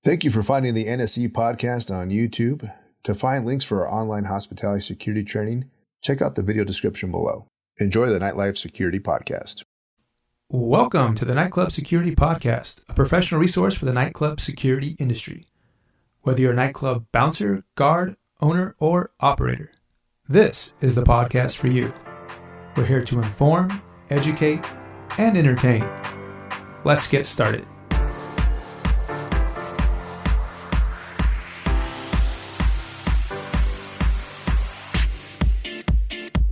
Thank you for finding the NSE podcast on YouTube. To find links for our online hospitality security training, check out the video description below. Enjoy the Nightlife Security Podcast. Welcome to the Nightclub Security Podcast, a professional resource for the nightclub security industry. Whether you're a nightclub bouncer, guard, owner, or operator, this is the podcast for you. We're here to inform, educate, and entertain. Let's get started.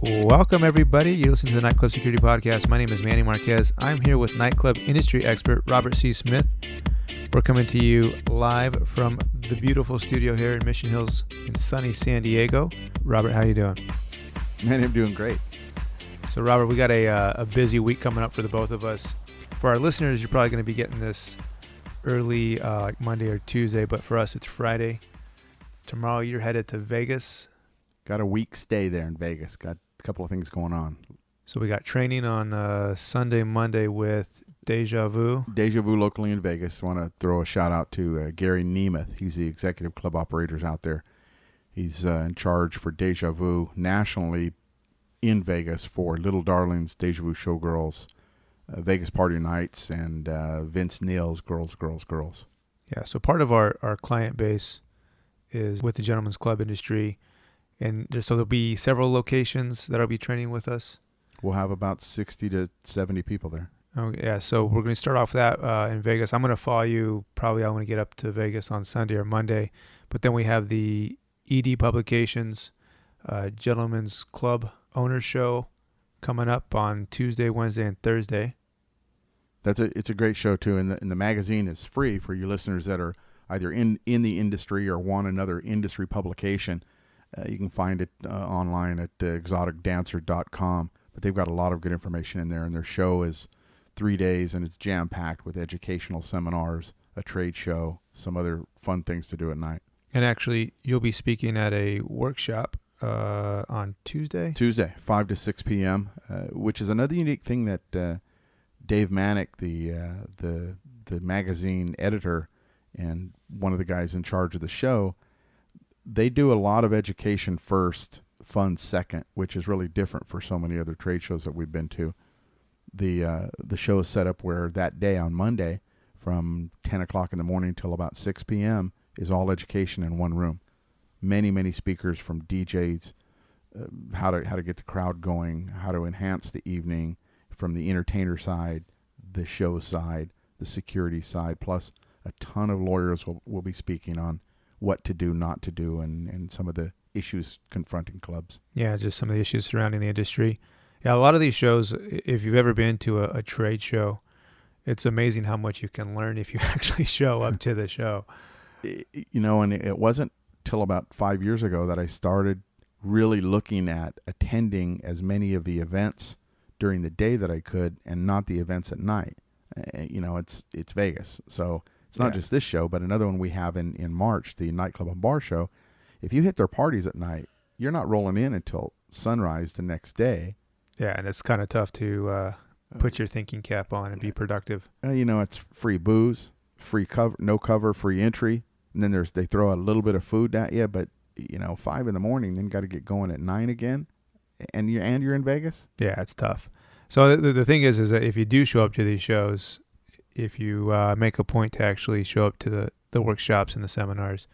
Welcome, everybody. You're listening to the Nightclub Security Podcast. My name is Manny Marquez. I'm here with nightclub industry expert Robert C. Smith. We're coming to you live from the beautiful studio here in Mission Hills in sunny San Diego. Robert, how you doing? Man, I'm doing great. So, Robert, we got a busy week coming up for the both of us. For our listeners, you're probably going to be getting this early, like Monday or Tuesday, but for us, it's Friday. Tomorrow, you're headed to Vegas. Got a week stay there in Vegas. Got a couple of things going on. So we got training on Sunday, Monday with 𝐄𝐩𝐢𝐬𝐬𝐿ocally 𝐿ocally in Vegas. Want to throw a shout out to Gary Nemeth. He's the executive club operators out there. He's in charge for 𝐄𝐩𝐢𝐬𝐬𝐬 nationally in Vegas for Little Darlings, 𝐄𝐩𝐢𝐬𝐬 Showgirls, Vegas Party Nights, and Vince Neil's Girls. Yeah, so part of our client base is with the gentleman's club industry. And so there'll be several locations that'll be training with us. We'll have about 60 to 70 people there. Oh, yeah, so we're going to start off that in Vegas. I'm going to follow you. Probably I'm going to get up to Vegas on Sunday or Monday. But then we have the ED Publications Gentleman's Club Owner Show coming up on Tuesday, Wednesday, and Thursday. It's a great show, too. And the magazine is free for you listeners that are either in the industry or want another industry publication. You can find it online at 𝐿XoticDancer.com, but they've got a lot of good information in there, and their show is 3 days, and it's jam-packed with educational seminars, a trade show, some other fun things to do at night. And actually, you'll be speaking at a workshop on Tuesday? Tuesday, 5 to 6 p.m., which is another unique thing that Dave Manick, the magazine editor and one of the guys in charge of the show, they do a lot of education first, fun second, which is really different for so many other trade shows that we've been to. The show is set up where that day on Monday from 10 o'clock in the morning till about 6 p.m. is all education in one room. Many speakers from DJs, how to get the crowd going, how to enhance the evening from the entertainer side, the show side, the security side, plus a ton of lawyers will be speaking on what to do, not to do, and some of the issues confronting clubs. Yeah, just some of the issues surrounding the industry. Yeah, a lot of these shows, if you've ever been to a trade show, it's amazing how much you can learn if you actually show up to the show. And it wasn't till about 5 years ago that I started really looking at attending as many of the events during the day that I could and not the events at night. It's Vegas, so it's not just this show, but another one we have in March, the Nightclub and Bar Show. If you hit their parties at night, you're not rolling in until sunrise the next day. Yeah, and it's kind of tough to put your thinking cap on and be productive. It's free booze, free cover, no cover, free entry. And then they throw a little bit of food at you, but 5 in the morning, then got to get going at 9 again. And you're in Vegas? Yeah, it's tough. So the thing is that if you do show up to these shows, if you make a point to actually show up to the workshops and the seminars,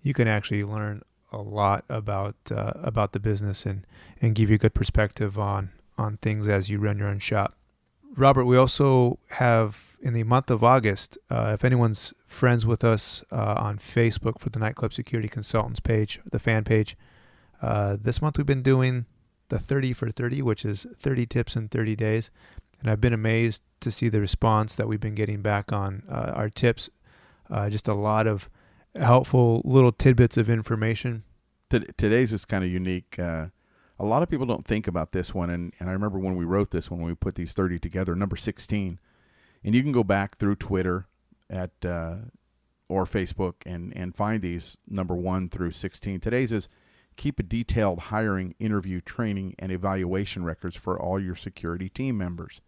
you can actually learn a lot about the business and give you a good perspective on things as you run your own shop. Robert, we also have in the month of August, if anyone's friends with us on Facebook for the Nightclub Security Consultants page, the fan page, this month we've been doing the 30 for 30, which is 30 tips in 30 days. And I've been amazed to see the response that we've been getting back on our tips. Just a lot of helpful little tidbits of information. Today's is kind of unique. A lot of people don't think about this one. And I remember when we wrote this one, when we put these 30 together, number 16. And you can go back through Twitter or Facebook and find these number 1 through 16. Today's is keep a detailed hiring, interview, training, and evaluation records for all your security team members.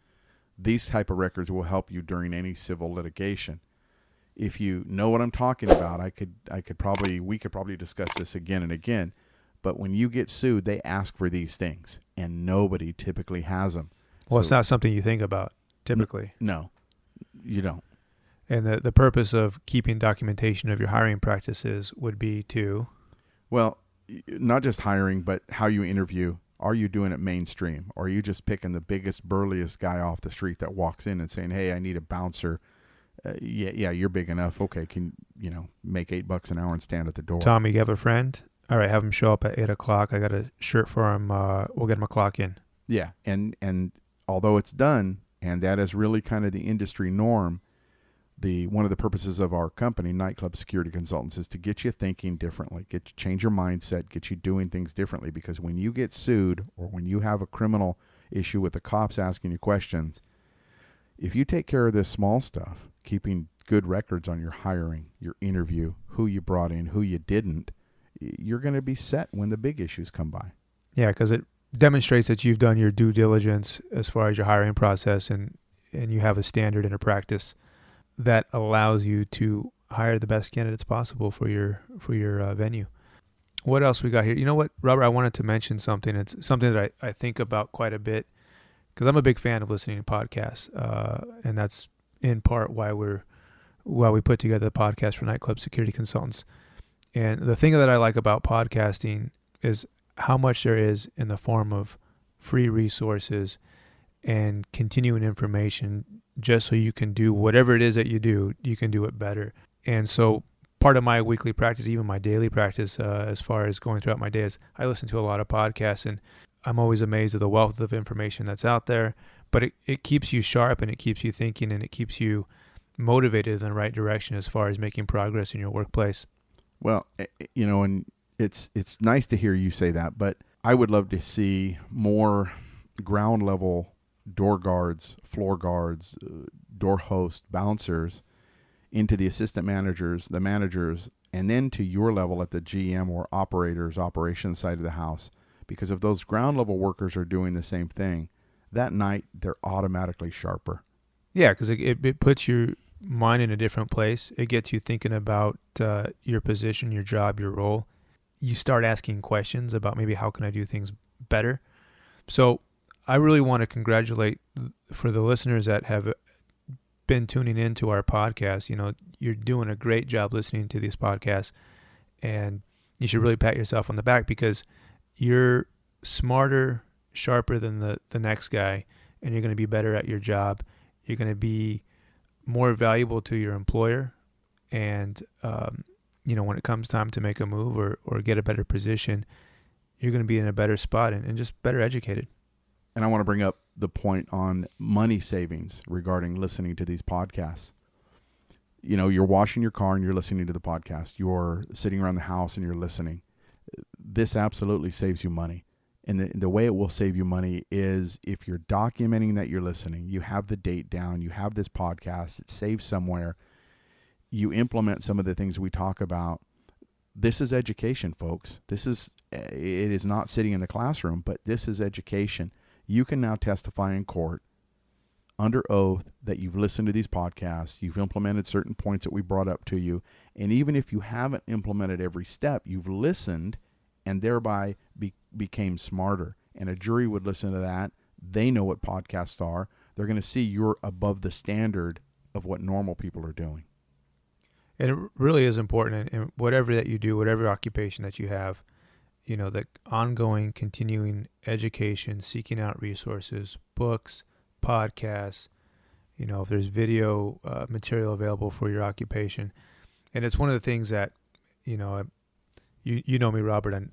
These type of records will help you during any civil litigation. if you know what I'm talking about, we could probably discuss this again and again. But when you get sued, they ask for these things, and nobody typically has them. Well, it's not something you think about typically. No, you don't. And the purpose of keeping documentation of your hiring practices would be to? Well, not just hiring, but how you interview. Are you doing it mainstream? Or are you just picking the biggest, burliest guy off the street that walks in and saying, hey, I need a bouncer. Yeah, you're big enough. Okay, can make $8 an hour and stand at the door. Tommy, you have a friend? All right, have him show up at 8:00. I got a shirt for him. We'll get him a clock in. Yeah, and although it's done, and that is really kind of the industry norm, one of the purposes of our company, Nightclub Security Consultants, is to get you thinking differently, change your mindset, get you doing things differently. Because when you get sued or when you have a criminal issue with the cops asking you questions, if you take care of this small stuff, keeping good records on your hiring, your interview, who you brought in, who you didn't, you're going to be set when the big issues come by. Yeah, because it demonstrates that you've done your due diligence as far as your hiring process, and you have a standard and a practice that allows you to hire the best candidates possible for your venue. What else we got here? You know what, Robert, I wanted to mention something. It's something that I think about quite a bit because I'm a big fan of listening to podcasts, and that's in part why we put together the podcast for Nightclub Security Consultants. And the thing that I like about podcasting is how much there is in the form of free resources and continuing information just so you can do whatever it is that you do, you can do it better. And so part of my weekly practice, even my daily practice, as far as going throughout my day, is I listen to a lot of podcasts, and I'm always amazed at the wealth of information that's out there. But it keeps you sharp, and it keeps you thinking, and it keeps you motivated in the right direction as far as making progress in your workplace. Well, and it's nice to hear you say that, but I would love to see more ground level door guards, floor guards, door hosts, bouncers into the assistant managers, the managers, and then to your level at the GM or operations side of the house. Because if those ground level workers are doing the same thing, that night they're automatically sharper. Yeah, because it puts your mind in a different place. It gets you thinking about your position, your job, your role. You start asking questions about maybe how can I do things better. So I really want to congratulate for the listeners that have been tuning into our podcast. You're doing a great job listening to these podcasts, and you should really pat yourself on the back because you're smarter, sharper than the next guy, and you're going to be better at your job. You're going to be more valuable to your employer, and when it comes time to make a move or get a better position, you're going to be in a better spot and just better educated. And I want to bring up the point on money savings regarding listening to these podcasts. You're washing your car and you're listening to the podcast. You're sitting around the house and you're listening. This absolutely saves you money. And the way it will save you money is if you're documenting that you're listening, you have the date down, you have this podcast, it's saved somewhere, you implement some of the things we talk about. This is education, folks. It is not sitting in the classroom, but this is education. You can now testify in court under oath that you've listened to these podcasts, you've implemented certain points that we brought up to you, and even if you haven't implemented every step, you've listened and thereby became smarter. And a jury would listen to that. They know what podcasts are. They're going to see you're above the standard of what normal people are doing. And it really is important in whatever that you do, whatever occupation that you have, the ongoing, continuing education, seeking out resources, books, podcasts, if there's video material available for your occupation. And it's one of the things that, you know me, Robert, and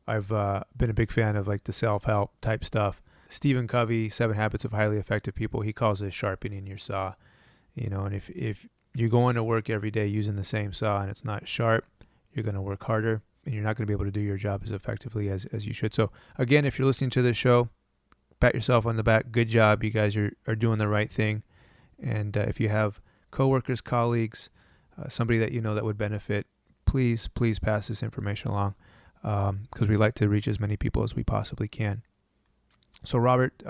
I've been a big fan of like the self-help type stuff. Stephen Covey, 7 Habits of Highly Effective People, he calls it sharpening your saw. And if you're going to work every day using the same saw and it's not sharp, you're going to work harder and you're not going to be able to do your job as effectively as you should. So again, if you're listening to this show, pat yourself on the back. Good job. You guys are doing the right thing. And if you have coworkers, colleagues, somebody that that would benefit, please pass this information along because we like to reach as many people as we possibly can. So Robert,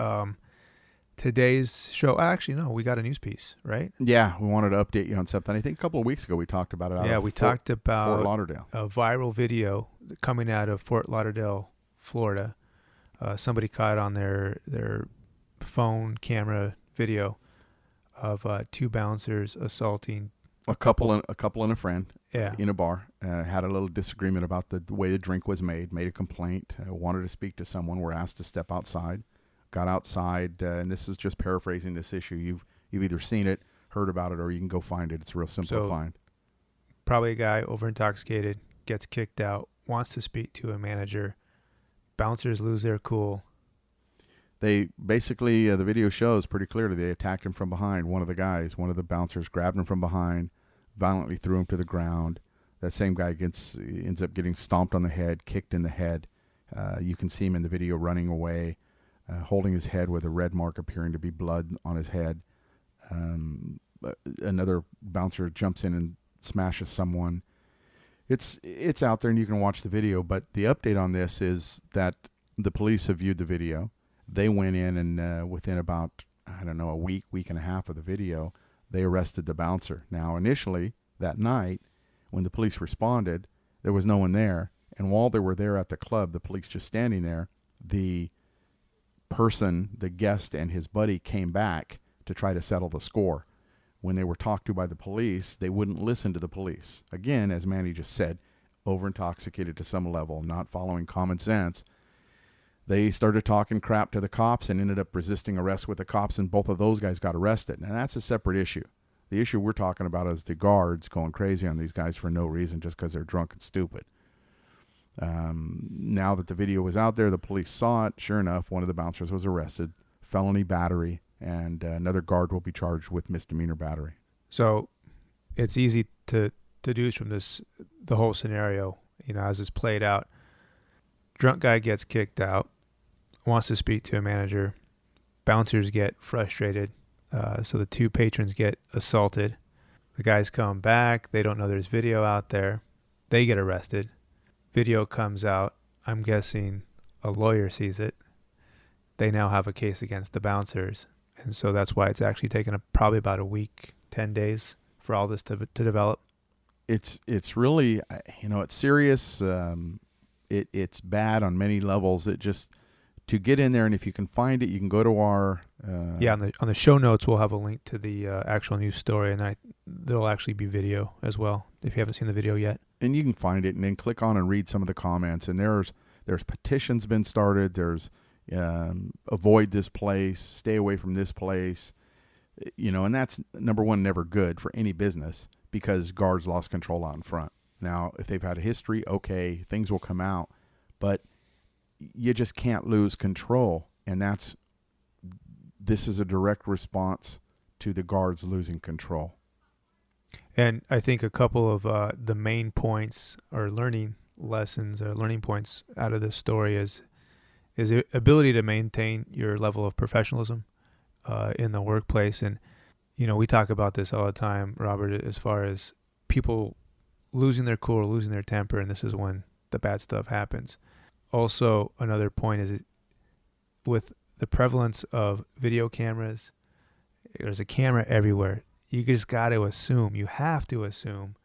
today's show. Actually, no, we got a news piece, right? Yeah, we wanted to update you on something. I think a couple of weeks ago we talked about it. We talked about Fort Lauderdale. A viral video coming out of Fort Lauderdale, Florida. Somebody caught on their phone camera video of two bouncers assaulting a couple and a friend. Yeah. In a bar, had a little disagreement about the way the drink was made a complaint, wanted to speak to someone, were asked to step outside, got outside, and this is just paraphrasing this issue. You've either seen it, heard about it, or you can go find it. It's real simple to find. Probably a guy over intoxicated, gets kicked out, wants to speak to a manager. Bouncers lose their cool. They basically, the video shows pretty clearly, they attacked him from behind. One of the bouncers grabbed him from behind, violently threw him to the ground. That same guy ends up getting stomped on the head, kicked in the head. You can see him in the video running away, holding his head with a red mark appearing to be blood on his head. Another bouncer jumps in and smashes someone. It's out there and you can watch the video, but the update on this is that the police have viewed the video. They went in and within about, a week and a half of the video, they arrested the bouncer. Now, initially, that night, when the police responded, there was no one there. And while they were there at the club, the police just standing there, the person, the guest and his buddy came back to try to settle the score. When they were talked to by the police, they wouldn't listen to the police. Again, as Manny just said, over-intoxicated to some level, not following common sense. They started talking crap to the cops and ended up resisting arrest with the cops, and both of those guys got arrested. And that's a separate issue. The issue we're talking about is the guards going crazy on these guys for no reason, just because they're drunk and stupid. Now that the video was out there, the police saw it. Sure enough, one of the bouncers was arrested, felony battery, and another guard will be charged with misdemeanor battery. So it's easy to deduce from this, the whole scenario, as it's played out. Drunk guy gets kicked out, wants to speak to a manager. Bouncers get frustrated. So the two patrons get assaulted. The guys come back. They don't know there's video out there. They get arrested. Video comes out. I'm guessing a lawyer sees it. They now have a case against the bouncers. And so that's why it's actually taken probably about a week, 10 days for all this to develop. It's really, it's serious. It's bad on many levels. It just, to get in there, and if you can find it, you can go to our... on the show notes, we'll have a link to the actual news story, and there'll actually be video as well, if you haven't seen the video yet. And you can find it, and then click on and read some of the comments. And there's petitions been started. There's avoid this place, stay away from this place. And that's, number one, never good for any business because guards lost control out in front. Now, if they've had a history, okay, things will come out. But you just can't lose control. And this is a direct response to the guards losing control. And I think a couple of the main points or learning lessons or learning points out of this story is the ability to maintain your level of professionalism in the workplace. And, we talk about this all the time, Robert, as far as people losing their cool or losing their temper, and this is when the bad stuff happens. Also, another point is with the prevalence of video cameras, there's a camera everywhere. You just got to assume, you have to assume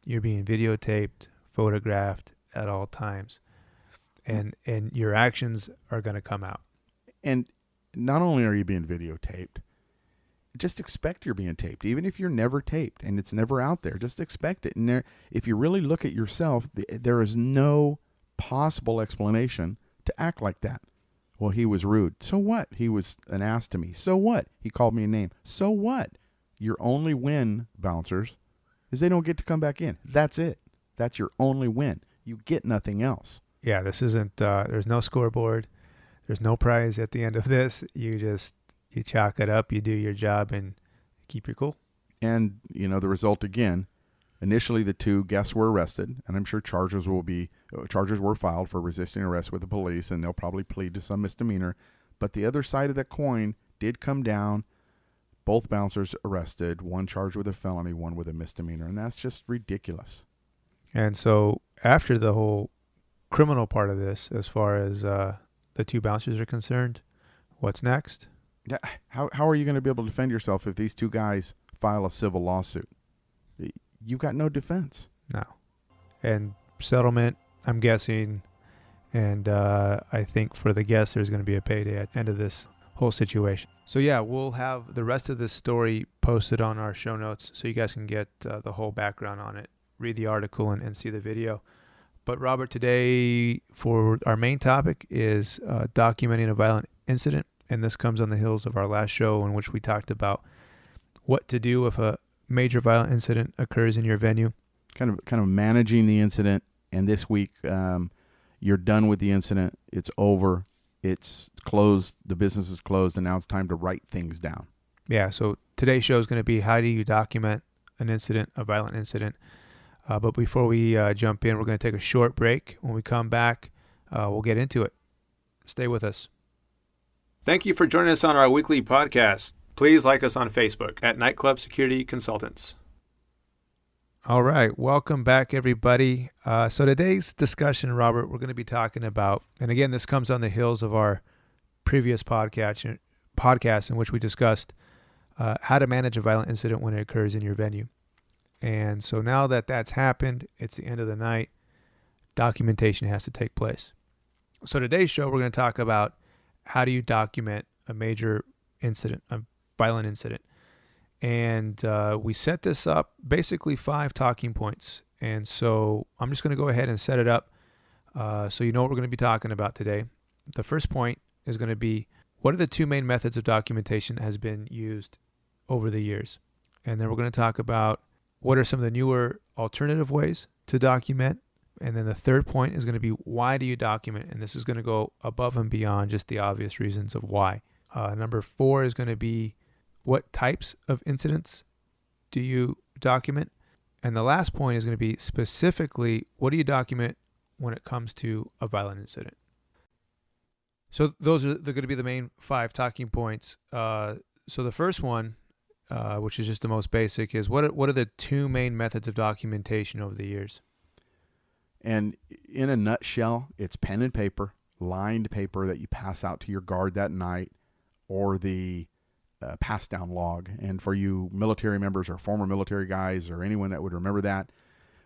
you're being videotaped, photographed at all times. And your actions are going to come out. And not only are you being videotaped, just expect you're being taped. Even if you're never taped and it's never out there, just expect it. And if you really look at yourself, there is no possible explanation to act like that. Well, he was rude. So what? He was an ass to me. So what? He called me a name. So what? Your only win, bouncers, is they don't get to come back in. That's it. That's your only win. You get nothing else. Yeah, this isn't, there's no scoreboard. There's no prize at the end of this. You chalk it up, you do your job, and keep your cool. And, the result again, initially the two guests were arrested, and I'm sure charges were filed for resisting arrest with the police, and they'll probably plead to some misdemeanor. But the other side of that coin did come down. Both bouncers arrested, one charged with a felony, one with a misdemeanor, and that's just ridiculous. And so after the whole criminal part of this, as far as the two bouncers are concerned, what's next? Yeah, how are you going to be able to defend yourself if these two guys file a civil lawsuit? You've got no defense. No. And settlement, I'm guessing, and I think for the guests, there's going to be a payday at the end of this whole situation. So yeah, we'll have the rest of this story posted on our show notes so you guys can get the whole background on it, read the article, and see the video. But Robert, today for our main topic is documenting a violent incident. And this comes on the heels of our last show in which we talked about what to do if a major violent incident occurs in your venue. Kind of managing the incident. And this week, you're done with the incident. It's over. It's closed. The business is closed. And now it's time to write things down. Yeah. So today's show is going to be how do you document an incident, a violent incident. But before we jump in, we're going to take a short break. When we come back, we'll get into it. Stay with us. Thank you for joining us on our weekly podcast. Please like us on Facebook at Nightclub Security Consultants. All right. Welcome back, everybody. So today's discussion, Robert, we're going to be talking about, and again, this comes on the heels of our previous podcast in which we discussed how to manage a violent incident when it occurs in your venue. And so now that that's happened, it's the end of the night, documentation has to take place. So today's show, we're going to talk about how do you document a major incident, a violent incident. And we set this up, basically 5 talking points. And so I'm just going to go ahead and set it up so you know what we're going to be talking about today. The first point is going to be, what are the 2 main methods of documentation that has been used over the years? And then we're going to talk about what are some of the newer alternative ways to document. And then the third point is going to be, why do you document? And this is going to go above and beyond just the obvious reasons of why. Number 4 is going to be, what types of incidents do you document? And the last point is going to be specifically, what do you document when it comes to a violent incident? So those are going to be the main 5 talking points. So the first one, which is just the most basic, is what are the 2 main methods of documentation over the years? And in a nutshell, it's pen and paper, lined paper that you pass out to your guard that night, or the pass down log. And for you military members or former military guys or anyone that would remember that,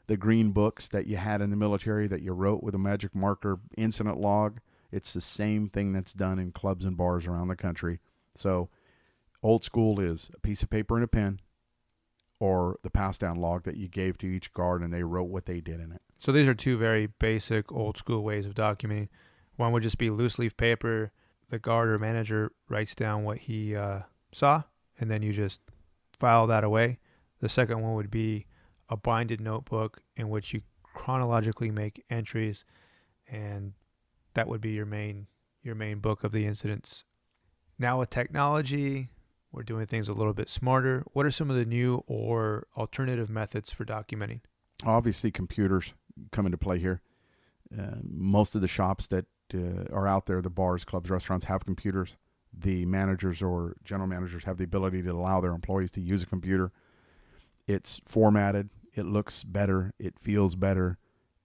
the green books that you had in the military that you wrote with a magic marker, incident log, it's the same thing that's done in clubs and bars around the country. So old school is a piece of paper and a pen, or the pass down log that you gave to each guard and they wrote what they did in it. So these are 2 very basic old school ways of documenting. One would just be loose leaf paper. The guard or manager writes down what he saw, and then you just file that away. The second one would be a binded notebook in which you chronologically make entries, and that would be your main book of the incidents. Now with technology, we're doing things a little bit smarter. What are some of the new or alternative methods for documenting? Obviously, computers come into play here. Most of the shops that are out there, the bars, clubs, restaurants, have computers. The managers or general managers have the ability to allow their employees to use a computer. It's formatted. It looks better. It feels better.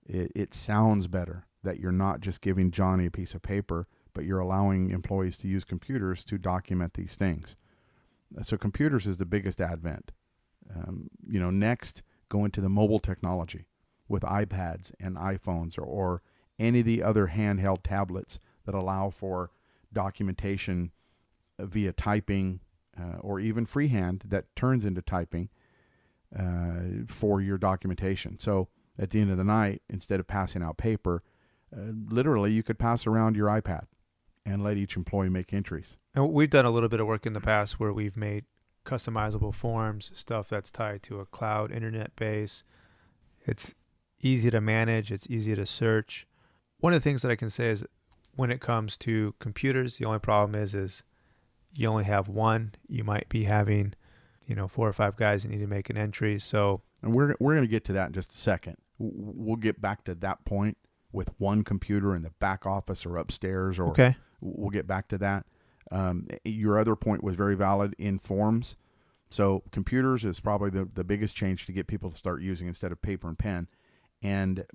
It sounds better that you're not just giving Johnny a piece of paper, but you're allowing employees to use computers to document these things. So computers is the biggest advent. Next, go into the mobile technology with iPads and iPhones or any of the other handheld tablets that allow for documentation via typing or even freehand that turns into typing for your documentation. So at the end of the night, instead of passing out paper, literally you could pass around your iPad and let each employee make entries. And we've done a little bit of work in the past where we've made customizable forms, stuff that's tied to a cloud internet base. It's easy to manage. It's easy to search. One of the things that I can say is when it comes to computers, the only problem is you only have one. You might be having, 4 or 5 guys that need to make an entry. So, and we're going to get to that in just a second. We'll get back to that point with one computer in the back office or upstairs, or okay. We'll get back to that. Your other point was very valid in forms. So computers is probably the biggest change to get people to start using instead of paper and pen. And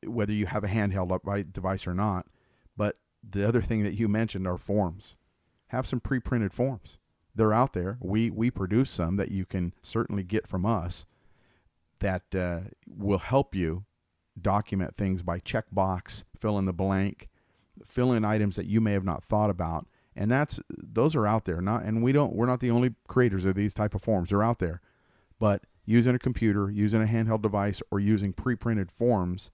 whether you have a handheld device or not, but the other thing that you mentioned are forms. have some pre-printed forms. They're out there. We produce some that you can certainly get from us that will help you document things by checkbox, fill in the blank, fill in items that you may have not thought about. And those are out there. We're not the only creators of these type of forms. They're out there. But using a computer, using a handheld device, or using pre-printed forms,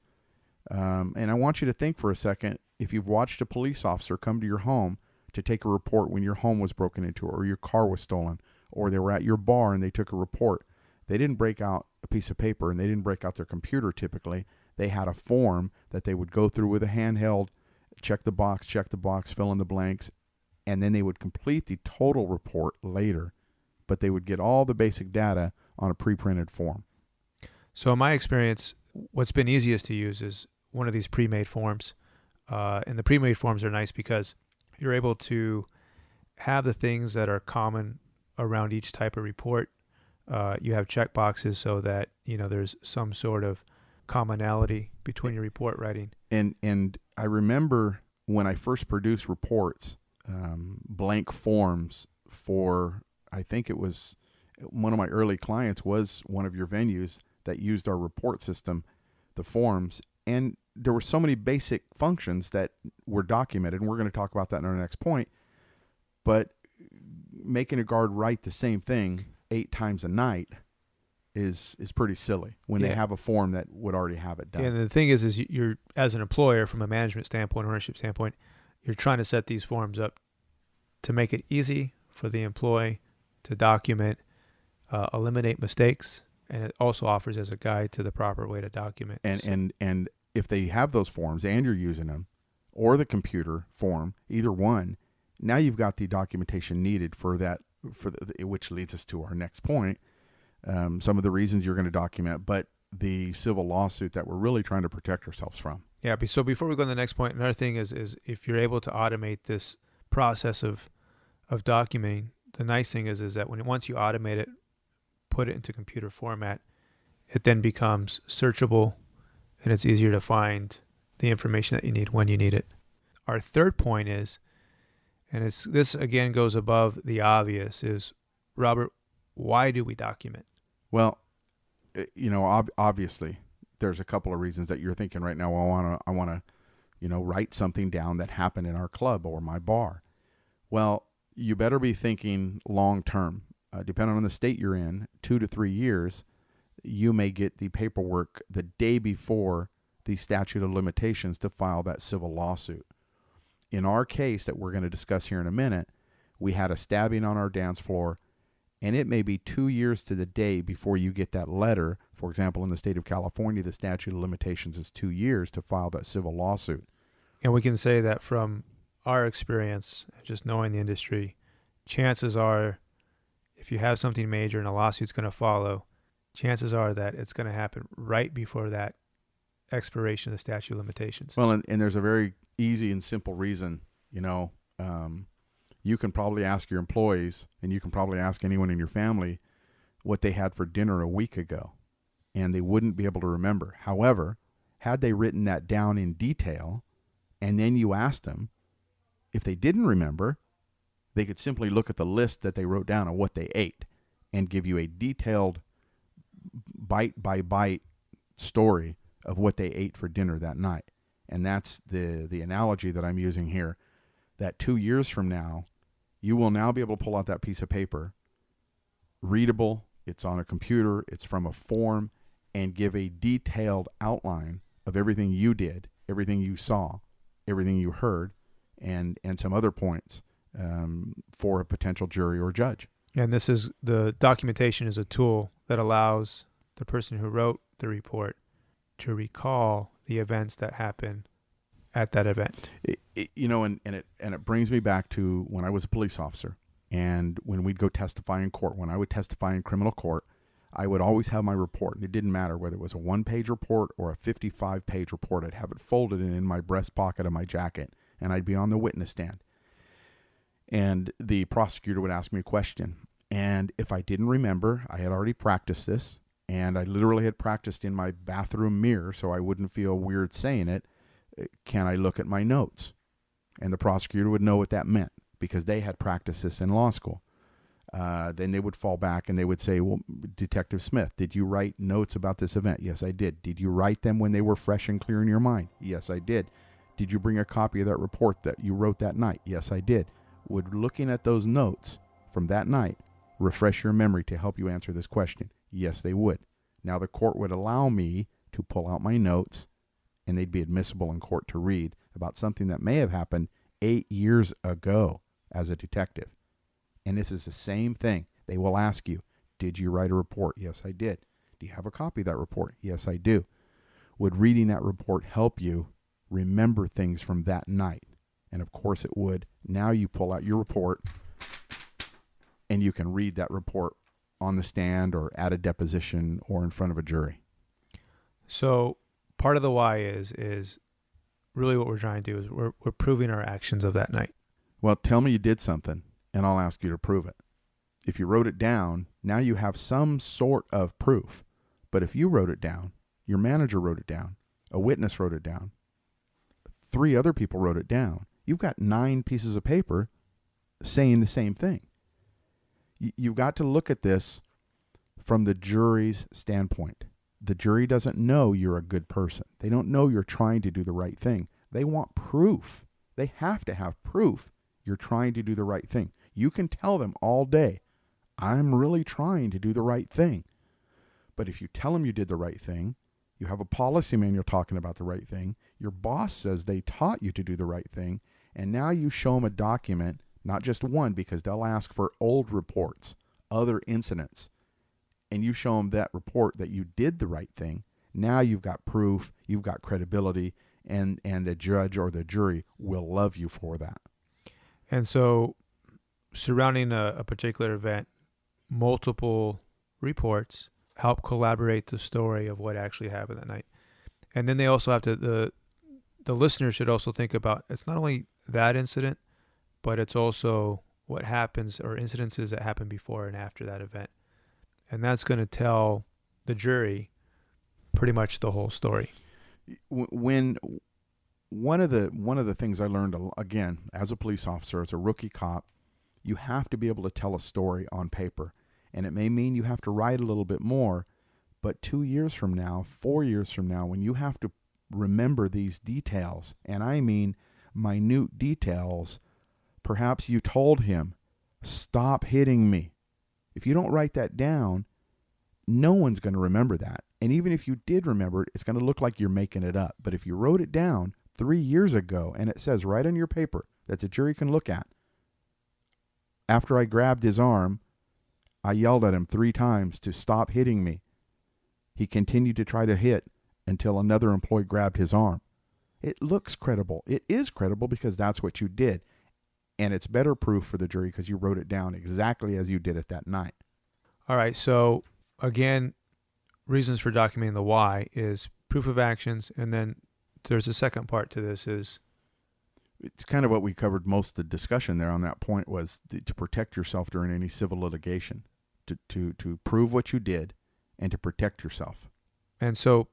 and I want you to think for a second, if you've watched a police officer come to your home to take a report when your home was broken into or your car was stolen, or they were at your bar and they took a report, they didn't break out a piece of paper and they didn't break out their computer typically. They had a form that they would go through with a handheld, check the box, fill in the blanks, and then they would complete the total report later. But they would get all the basic data on a pre-printed form. So in my experience, what's been easiest to use is one of these pre-made forms. And the pre-made forms are nice because you're able to have the things that are common around each type of report. You have check boxes so that, there's some sort of commonality between your report writing. And I remember when I first produced reports, blank forms for, I think it was one of my early clients was one of your venues that used our report system, the forms. And there were so many basic functions that were documented, and we're going to talk about that in our next point. But making a guard write the same thing 8 times a night is pretty silly when they have a form that would already have it done. And the thing is you're, as an employer, from a management standpoint, ownership standpoint, you're trying to set these forms up to make it easy for the employee to document, eliminate mistakes, and it also offers as a guide to the proper way to document. And if they have those forms and you're using them, or the computer form, either one, now you've got the documentation needed for that, which leads us to our next point. Some of the reasons you're going to document, but the civil lawsuit that we're really trying to protect ourselves from. Yeah. So before we go to the next point, another thing is if you're able to automate this process of documenting, the nice thing is that once you automate it, put it into computer format, it then becomes searchable and it's easier to find the information that you need when you need it. Our third point is, and this again goes above the obvious, is, Robert, why do we document? Well, obviously there's a couple of reasons that you're thinking right now. Well, I want to, write something down that happened in our club or my bar. Well, you better be thinking long term. Depending on the state you're in, 2 to 3 years, you may get the paperwork the day before the statute of limitations to file that civil lawsuit. In our case that we're going to discuss here in a minute, we had a stabbing on our dance floor, and it may be 2 years to the day before you get that letter. For example, in the state of California, the statute of limitations is 2 years to file that civil lawsuit. And we can say that from our experience, just knowing the industry, chances are, if you have something major and a lawsuit's going to follow, chances are that it's going to happen right before that expiration of the statute of limitations. Well, and there's a very easy and simple reason. You can probably ask your employees, and you can probably ask anyone in your family what they had for dinner a week ago, and they wouldn't be able to remember. However, had they written that down in detail, and then you asked them, if they didn't remember, they could simply look at the list that they wrote down of what they ate and give you a detailed bite by bite story of what they ate for dinner that night. And that's the analogy that I'm using here, that 2 years from now, you will now be able to pull out that piece of paper, readable, it's on a computer, it's from a form, and give a detailed outline of everything you did, everything you saw, everything you heard, and some other points for a potential jury or judge. And the documentation is a tool that allows the person who wrote the report to recall the events that happen at that event. It brings me back to when I was a police officer, and when we'd go testify in court. When I would testify in criminal court, I would always have my report, and it didn't matter whether it was a 1-page report or a 55-page report. I'd have it folded in my breast pocket of my jacket, and I'd be on the witness stand. And the prosecutor would ask me a question. And if I didn't remember, I had already practiced this, and I literally had practiced in my bathroom mirror so I wouldn't feel weird saying it. Can I look at my notes? And the prosecutor would know what that meant. because they had practiced this in law school. Then they would fall back and they would say, well, Detective Smith, did you write notes about this event? Yes, I did. Did you write them when they were fresh and clear in your mind? Yes, I did. Did you bring a copy of that report that you wrote that night? Yes, I did. Would looking at those notes from that night refresh your memory to help you answer this question? Yes, they would. Now the court would allow me to pull out my notes, and they'd be admissible in court to read about something that may have happened 8 years ago as a detective. And this is the same thing. They will ask you, did you write a report? Yes, I did. Do you have a copy of that report? Yes, I do. Would reading that report help you remember things from that night? And of course it would. Now you pull out your report and you can read that report on the stand or at a deposition or in front of a jury. So part of the why is really what we're trying to do is we're proving our actions of that night. Well, tell me you did something and I'll ask you to prove it. If you wrote it down, now you have some sort of proof. But if you wrote it down, your manager wrote it down, a witness wrote it down, 3 other people wrote it down, you've got 9 pieces of paper saying the same thing. You've got to look at this from the jury's standpoint. The jury doesn't know you're a good person. They don't know you're trying to do the right thing. They want proof. They have to have proof you're trying to do the right thing. You can tell them all day, I'm really trying to do the right thing. But if you tell them you did the right thing, you have a policy manual talking about the right thing, your boss says they taught you to do the right thing, and now you show them a document, not just one, because they'll ask for old reports, other incidents, and you show them that report that you did the right thing, now you've got proof, you've got credibility, and a judge or the jury will love you for that. And so surrounding a particular event, multiple reports help collaborate the story of what actually happened that night. And then they also have to, the listener should also think about, it's not only that incident, but it's also what happens or incidences that happen before and after that event. And that's going to tell the jury pretty much the whole story. When one of the things I learned, again, as a police officer, as a rookie cop, you have to be able to tell a story on paper. And it may mean you have to write a little bit more, but 2 years from now, 4 years from now, when you have to remember these details, and I mean minute details, perhaps you told him, stop hitting me. If you don't write that down, no one's going to remember that. And even if you did remember it, it's going to look like you're making it up. But if you wrote it down 3 years ago and it says right on your paper that the jury can look at, after I grabbed his arm, I yelled at him 3 times to stop hitting me. He continued to try to hit until another employee grabbed his arm. It looks credible. It is credible because that's what you did. And it's better proof for the jury because you wrote it down exactly as you did it that night. All right. So again, reasons for documenting the why is proof of actions. And then there's a second part to this is. It's kind of what we covered most of the discussion there on that point was to protect yourself during any civil litigation, to prove what you did and to protect yourself. And so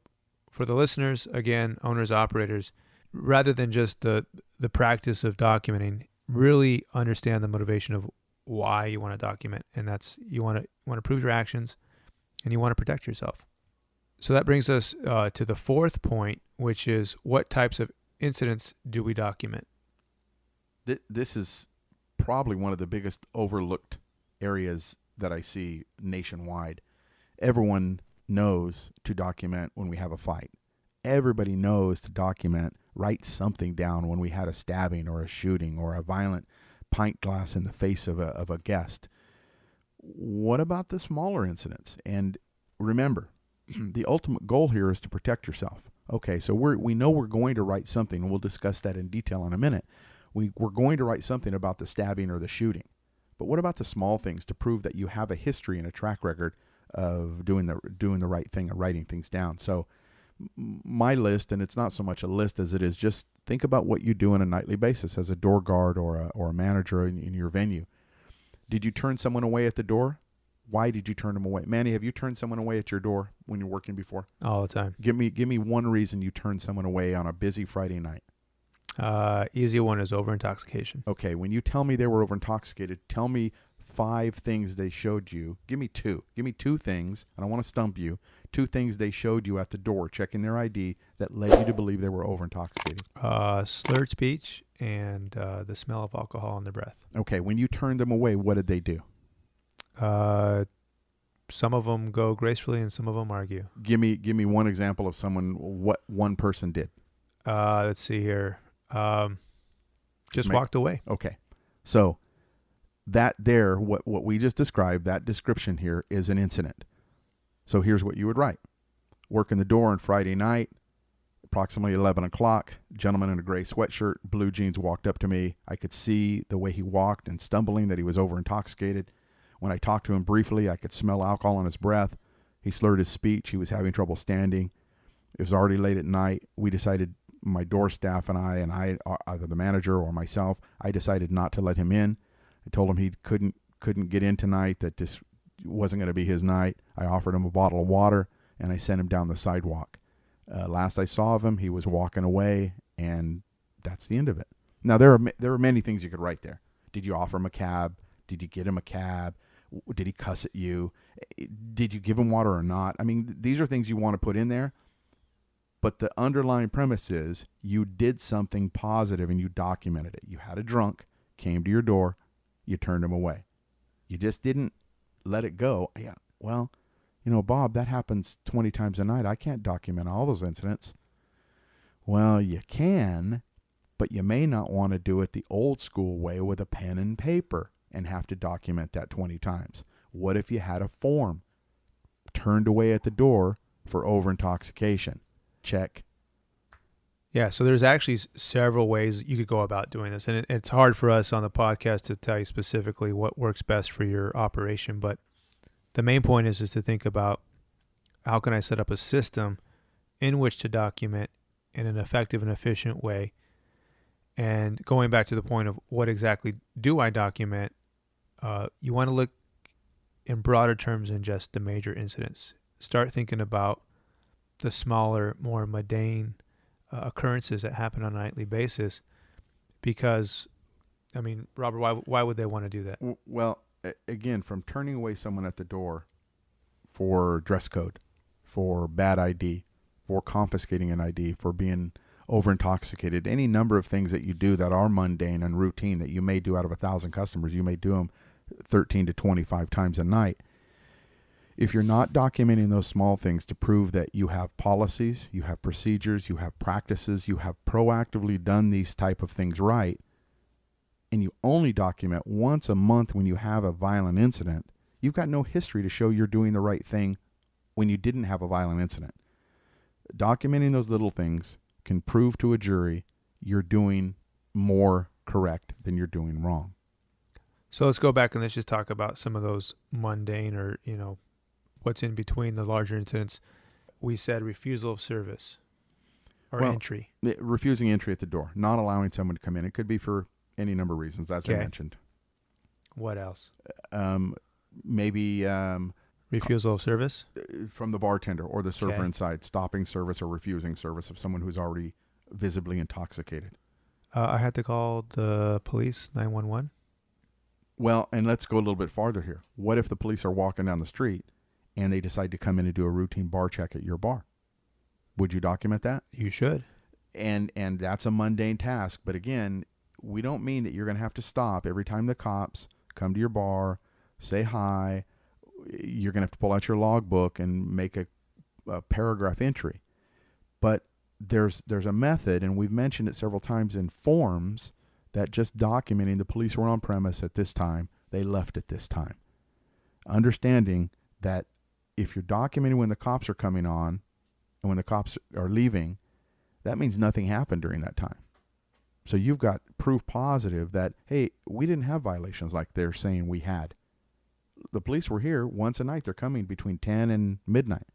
for the listeners, again, owners, operators, rather than just the practice of documenting, really understand the motivation of why you want to document. And that's you want to prove your actions and you want to protect yourself. So that brings us to the fourth point, which is what types of incidents do we document? This is probably one of the biggest overlooked areas that I see nationwide. Everyone knows to document when we have a fight. Everybody knows to document, write something down when we had a stabbing or a shooting or a violent pint glass in the face of a guest. What about the smaller incidents? And remember, the ultimate goal here is to protect yourself. Okay, so we know we're going to write something, and we'll discuss that in detail in a minute. We're going to write something about the stabbing or the shooting. But what about the small things to prove that you have a history and a track record of doing the right thing and writing things down? So my list, and it's not so much a list as it is just think about what you do on a nightly basis as a door guard or a manager in your venue. Did you turn someone away at the door? Why did you turn them away? Manny, have you turned someone away at your door when you're working before? All the time. Give me one reason you turned someone away on a busy Friday night. Easy one is over intoxication. Okay, when you tell me they were over intoxicated, tell me 5 things they showed you. Give me 2. Give me 2 things. I don't want to stump you. 2 things they showed you at the door, checking their ID, that led you to believe they were over intoxicated. Slurred speech and the smell of alcohol in their breath. Okay, when you turned them away, what did they do? Some of them go gracefully and some of them argue. Give me one example of what one person did. Let's see here. Just walked away. Okay. So what we just described, that description here is an incident. So here's what you would write. Working the door on Friday night, approximately 11 o'clock, gentleman in a gray sweatshirt, blue jeans walked up to me. I could see the way he walked and stumbling that he was over intoxicated. When I talked to him briefly, I could smell alcohol on his breath. He slurred his speech. He was having trouble standing. It was already late at night. We decided, my door staff and I, either the manager or myself, I decided not to let him in. I told him he couldn't get in tonight, that this wasn't going to be his night. I offered him a bottle of water, and I sent him down the sidewalk. Last I saw of him, he was walking away, and that's the end of it. Now, there are many things you could write there. Did you offer him a cab? Did you get him a cab? Did he cuss at you? Did you give him water or not? I mean, these are things you want to put in there. But the underlying premise is you did something positive and you documented it. You had a drunk, came to your door, you turned him away. You just didn't let it go. Yeah, well, Bob, that happens 20 times a night. I can't document all those incidents. Well, you can, but you may not want to do it the old school way with a pen and paper and have to document that 20 times. What if you had a form turned away at the door for over intoxication? Check. Yeah, so there's actually several ways you could go about doing this, and it's hard for us on the podcast to tell you specifically what works best for your operation, but the main point is to think about how can I set up a system in which to document in an effective and efficient way. And going back to the point of what exactly do I document, you want to look in broader terms than just the major incidents. Start thinking about the smaller, more mundane occurrences that happen on a nightly basis, because, I mean, Robert, why would they want to do that? Well, again, from turning away someone at the door for dress code, for bad ID, for confiscating an ID, for being over intoxicated, any number of things that you do that are mundane and routine that you may do out of 1,000 customers, you may do them 13 to 25 times a night. If you're not documenting those small things to prove that you have policies, you have procedures, you have practices, you have proactively done these type of things right, and you only document once a month when you have a violent incident, you've got no history to show you're doing the right thing when you didn't have a violent incident. Documenting those little things can prove to a jury you're doing more correct than you're doing wrong. So let's go back and let's just talk about some of those mundane or, what's in between the larger incidents. We said refusal of service or entry. Refusing entry at the door, not allowing someone to come in. It could be for any number of reasons, as I mentioned. What else? Maybe refusal of service? From the bartender or the server inside, stopping service or refusing service of someone who's already visibly intoxicated. I had to call the police, 911. Well, and let's go a little bit farther here. What if the police are walking down the street and they decide to come in and do a routine bar check at your bar? Would you document that? You should. And that's a mundane task. But again, we don't mean that you're going to have to stop every time the cops come to your bar, say hi. You're going to have to pull out your logbook and make a paragraph entry. But there's a method, and we've mentioned it several times in forms, that just documenting the police were on premise at this time, they left at this time. Understanding that if you're documenting when the cops are coming on and when the cops are leaving, that means nothing happened during that time. So you've got proof positive that, hey, we didn't have violations like they're saying we had. The police were here once a night. They're coming between 10 and midnight.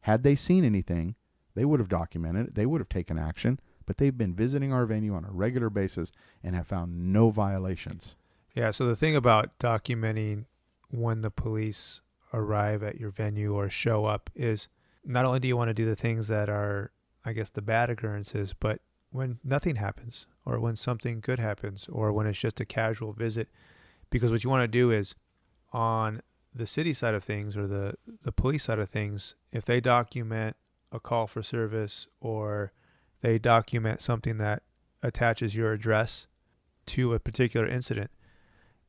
Had they seen anything, they would have documented it. They would have taken action. But they've been visiting our venue on a regular basis and have found no violations. Yeah, so the thing about documenting when the police arrive at your venue or show up is not only do you want to do the things that are, I guess, the bad occurrences, but when nothing happens, or when something good happens, or when it's just a casual visit. Because what you want to do is, on the city side of things or the police side of things, if they document a call for service or they document something that attaches your address to a particular incident,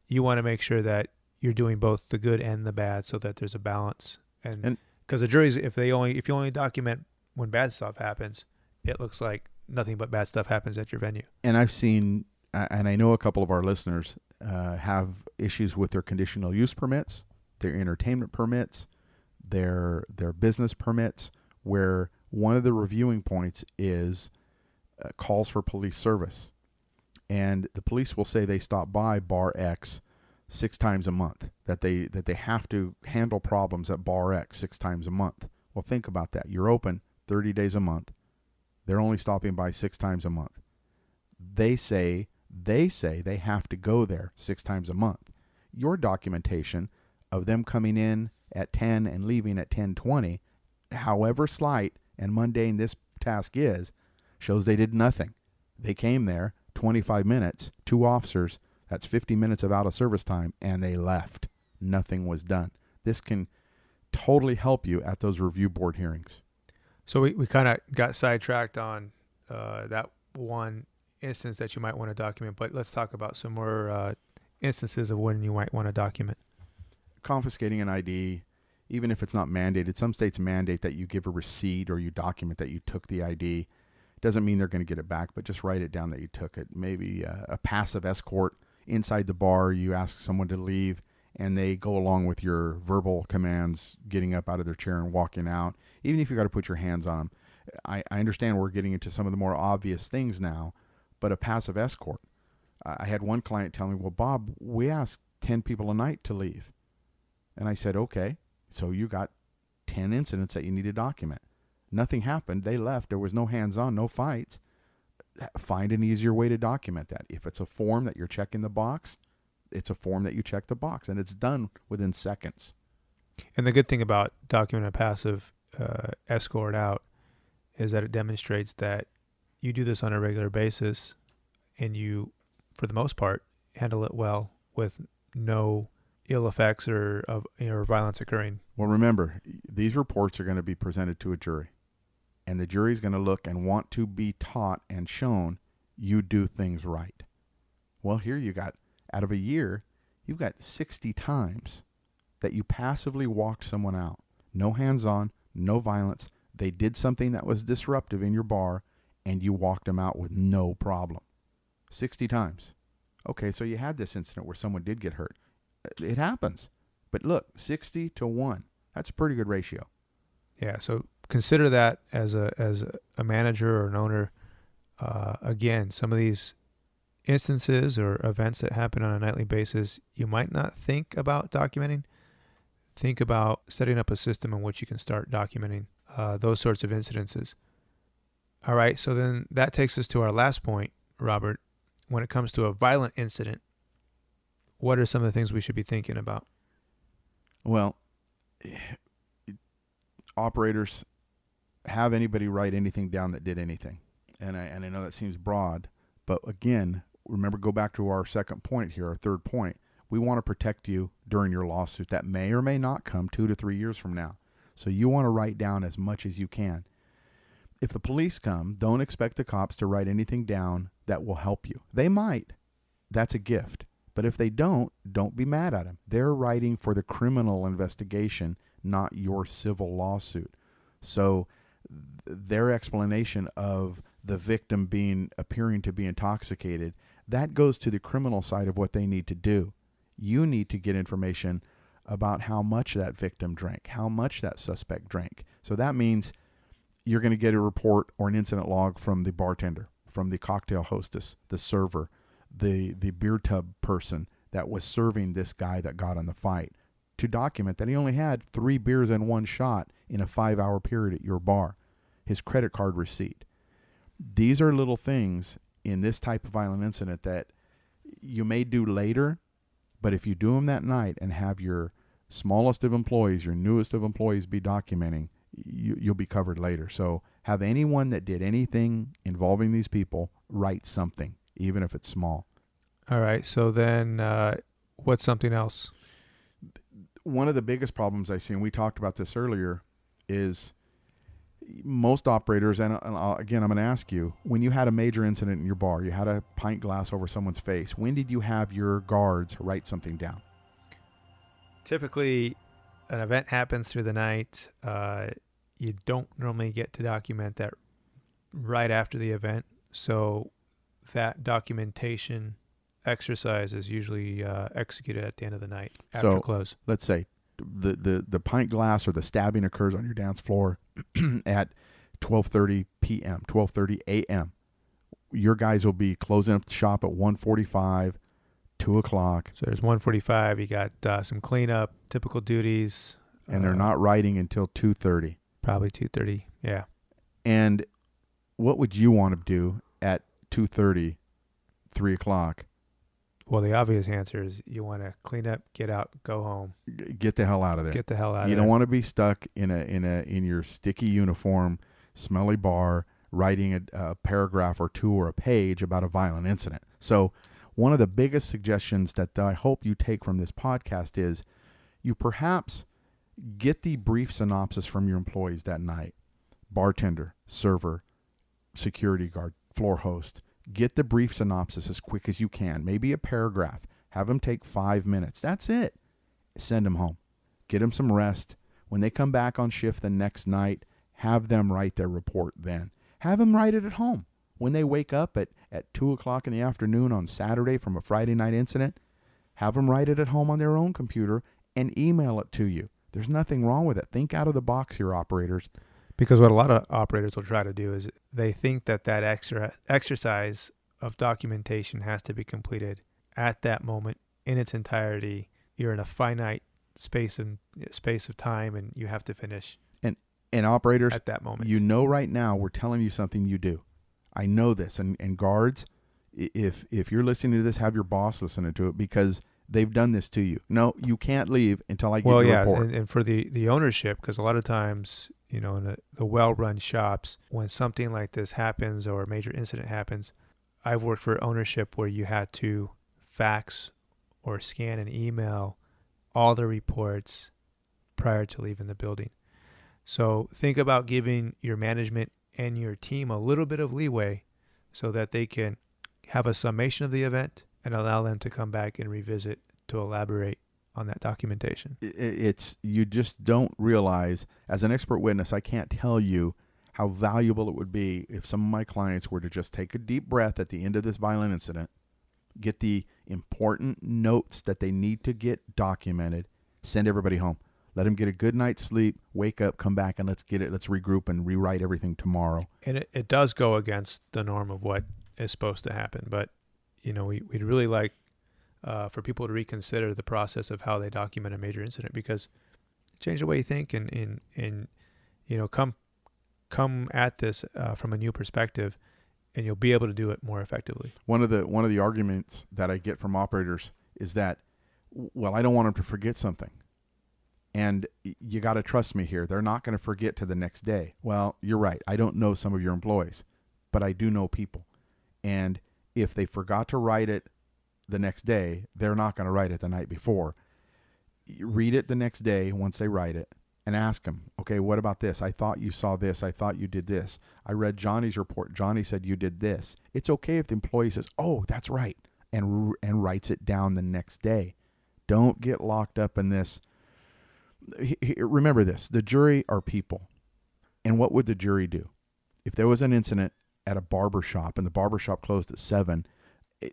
you want to make sure that you're doing both the good and the bad so that there's a balance. And because the juries, if you only document when bad stuff happens, it looks like nothing but bad stuff happens at your venue. And I've seen, and I know a couple of our listeners have issues with their conditional use permits, their entertainment permits, their business permits, where one of the reviewing points is calls for police service. And the police will say they stop by bar X 6 times a month, that they have to handle problems at bar X 6 times a month. Well, think about that. You're open 30 days a month. They're only stopping by 6 times a month. They say they have to go there 6 times a month. Your documentation of them coming in at 10 and leaving at 10:20, however slight and mundane this task is, shows they did nothing. They came there 25 minutes, 2 officers, that's 50 minutes of out of service time, and they left. Nothing was done. This can totally help you at those review board hearings. So we kind of got sidetracked on that one instance that you might want to document, but let's talk about some more instances of when you might want to document. Confiscating an ID, even if it's not mandated, some states mandate that you give a receipt or you document that you took the ID. Doesn't mean they're going to get it back, but just write it down that you took it. Maybe a passive escort inside the bar. You ask someone to leave, and they go along with your verbal commands, getting up out of their chair and walking out, even if you got to put your hands on them. I understand we're getting into some of the more obvious things now, but a passive escort. I had one client tell me, well, Bob, we ask 10 people a night to leave. And I said, okay, so you got 10 incidents that you need to document. Nothing happened. They left. There was no hands-on, no fights. Find an easier way to document that. If it's a form that you're checking the box, it's a form that you check the box, and it's done within seconds. And the good thing about documenting a passive escort out is that it demonstrates that you do this on a regular basis, and you, for the most part, handle it well with no ill effects or violence occurring. Well, remember, these reports are going to be presented to a jury, and the jury is going to look and want to be taught and shown you do things right. Well, here you got, out of a year, you've got 60 times that you passively walked someone out. No hands-on, no violence. They did something that was disruptive in your bar, and you walked them out with no problem. 60 times. Okay, so you had this incident where someone did get hurt. It happens. But look, 60 to 1. That's a pretty good ratio. Yeah, so consider that as a manager or an owner. Again, some of these instances or events that happen on a nightly basis, you might not think about documenting. Think about setting up a system in which you can start documenting those sorts of incidences. All right, so then that takes us to our last point, Robert. When it comes to a violent incident, what are some of the things we should be thinking about? Well, operators, have anybody write anything down that did anything. And I know that seems broad, but again, remember, go back to our second point here, our third point. We want to protect you during your lawsuit that may or may not come 2 to 3 years from now. So you want to write down as much as you can. If the police come, don't expect the cops to write anything down that will help you. They might. That's a gift. But if they don't be mad at them. They're writing for the criminal investigation, not your civil lawsuit. So their explanation of the victim appearing to be intoxicated, that goes to the criminal side of what they need to do. You need to get information about how much that victim drank, how much that suspect drank. So that means you're going to get a report or an incident log from the bartender, from the cocktail hostess, the server, the beer tub person that was serving this guy that got in the fight, to document that he only had 3 beers and 1 shot in a 5-hour period at your bar, his credit card receipt. These are little things in this type of violent incident that you may do later, but if you do them that night and have your smallest of employees, your newest of employees be documenting, you'll be covered later. So Have anyone that did anything involving these people write something, even if it's small. All right. So then what's something else? One of the biggest problems I see, and we talked about this earlier, is most operators, and again, I'm going to ask you, when you had a major incident in your bar, you had a pint glass over someone's face, when did you have your guards write something down? Typically, an event happens through the night. You don't normally get to document that right after the event. So that documentation exercise is usually executed at the end of the night after close. Let's say the pint glass or the stabbing occurs on your dance floor at 12:30 p.m., 12:30 a.m. Your guys will be closing up the shop at 1:45, 2 o'clock. So there's 1:45. You got some cleanup, typical duties. And they're not writing until 2:30. Probably 2:30, yeah. And what would you want to do at 2:30, 3 o'clock? Well, the obvious answer is you want to clean up, get out, go home. Get the hell out of there. Get the hell out of there. You don't want to be stuck in your sticky uniform, smelly bar, writing a paragraph or two or a page about a violent incident. So one of the biggest suggestions that I hope you take from this podcast is you perhaps get the brief synopsis from your employees that night. Bartender, server, security guard, floor host. Get the brief synopsis as quick as you can. Maybe a paragraph. Have them take 5 minutes. That's it. Send them home. Get them some rest. When they come back on shift the next night, have them write their report then. Have them write it at home. When they wake up at 2 o'clock in the afternoon on Saturday from a Friday night incident, have them write it at home on their own computer and email it to you. There's nothing wrong with it. Think out of the box here, operators. Because what a lot of operators will try to do is they think that extra exercise of documentation has to be completed at that moment in its entirety. You're in a finite space of time, and you have to finish. And operators, at that moment, you know, right now we're telling you something you do. I know this, and guards, if you're listening to this, have your boss listening to it because they've done this to you. No, you can't leave until I get your report. And for the ownership, because a lot of times, you know, in the well-run shops, when something like this happens or a major incident happens, I've worked for ownership where you had to fax or scan and email all the reports prior to leaving the building. So think about giving your management and your team a little bit of leeway so that they can have a summation of the event and allow them to come back and revisit to elaborate on that documentation. You just don't realize, as an expert witness, I can't tell you how valuable it would be if some of my clients were to just take a deep breath at the end of this violent incident, get the important notes that they need to get documented, send everybody home. Let them get a good night's sleep, wake up, come back, and let's regroup and rewrite everything tomorrow. And it does go against the norm of what is supposed to happen. But, you know, we'd really like for people to reconsider the process of how they document a major incident, because it changes the way you think and you know, come at this from a new perspective, and you'll be able to do it more effectively. One of the arguments that I get from operators is that, well, I don't want them to forget something. And you got to trust me here. They're not going to forget to the next day. Well, you're right. I don't know some of your employees, but I do know people. And if they forgot to write it the next day, they're not going to write it the night before. Read it the next day once they write it and ask them, okay, what about this? I thought you saw this. I thought you did this. I read Johnny's report. Johnny said you did this. It's okay if the employee says, oh, that's right, and writes it down the next day. Don't get locked up in this. Remember this, the jury are people. And what would the jury do? If there was an incident at a barber shop and the barber shop closed at 7,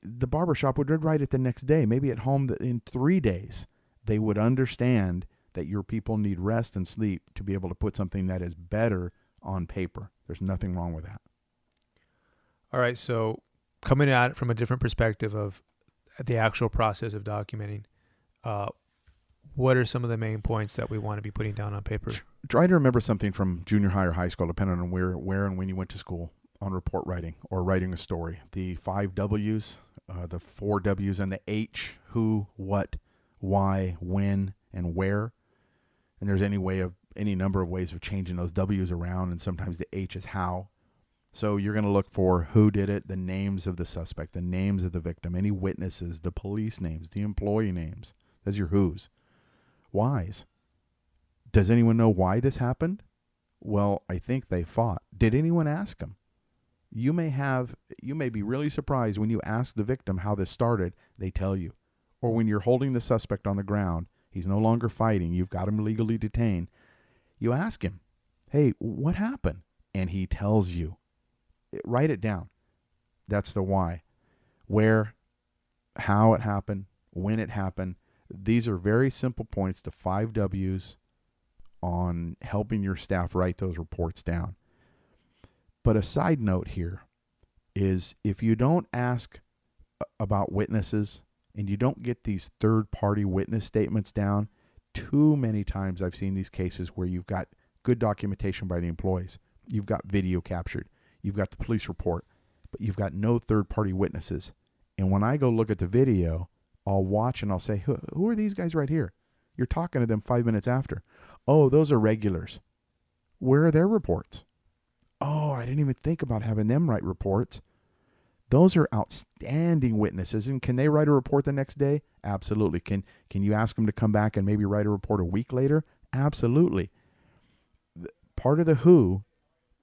the barber shop would write it the next day, maybe at home in 3 days. They would understand that your people need rest and sleep to be able to put something that is better on paper. There's nothing wrong with that. All right, so coming at it from a different perspective of the actual process of documenting, what are some of the main points that we want to be putting down on paper? Try to remember something from junior high or high school, depending on where and when you went to school, on report writing or writing a story. The 5 W's, the 4 W's, and the H: who, what, why, when, and where. And there's any way of any number of ways of changing those W's around, and sometimes the H is how. So you're going to look for who did it, the names of the suspect, the names of the victim, any witnesses, the police names, the employee names. That's your who's. Why's. Does anyone know why this happened? Well, I think they fought. Did anyone ask them? You may be really surprised when you ask the victim how this started, they tell you. Or when you're holding the suspect on the ground, he's no longer fighting, you've got him legally detained, you ask him, hey, what happened? And he tells you. Write it down. That's the why. Where, how it happened, when it happened. These are very simple points to 5 W's on helping your staff write those reports down. But a side note here is if you don't ask about witnesses and you don't get these third-party witness statements down, too many times I've seen these cases where you've got good documentation by the employees. You've got video captured. You've got the police report, but you've got no third-party witnesses. And when I go look at the video, I'll watch and I'll say, who are these guys right here? You're talking to them 5 minutes after. Oh, those are regulars. Where are their reports? Oh, I didn't even think about having them write reports. Those are outstanding witnesses. And can they write a report the next day? Absolutely. Can you ask them to come back and maybe write a report a week later? Absolutely. Part of the who